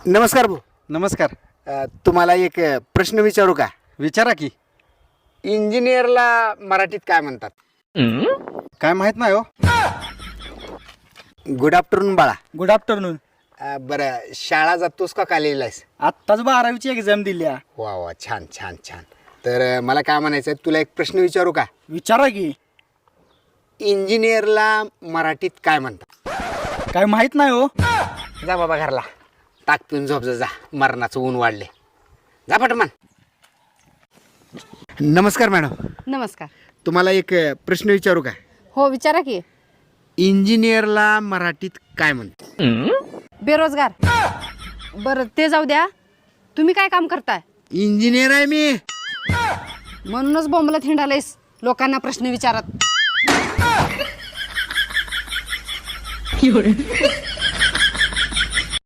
नमस्कार भाऊ. नमस्कार. तुम्हाला एक प्रश्न विचारू का? विचारा की. इंजिनियरला मराठीत काय म्हणतात? काय माहित नाही हो. गुड आफ्टरनून बाळा. Good afternoon. बरं, शाळा जातोस का कॉलेजला आहेस? आत्ताच 12वीची एक्झाम दिली. वा वा, छान छान छान. तर मला काय म्हणायचं आहे, तुला एक प्रश्न विचारू का? विचारा की. इंजिनियरला मराठीत काय म्हणतात? काय माहित नाही हो. जा बाबा घरला, ताक पिऊन झोप जा. मरणाचं ऊन वाढले. जा पटमन. नमस्कार मॅडम. नमस्कार. तुम्हाला एक प्रश्न विचारू का? हो विचारा की. इंजिनियरला मराठीत काय म्हणतात? बेरोजगार. बरं ते जाऊ द्या, तुम्ही काय काम करताय? इंजिनियर आहे मी. म्हणूनच बोंबलत हिंडालेस लोकांना प्रश्न विचारत.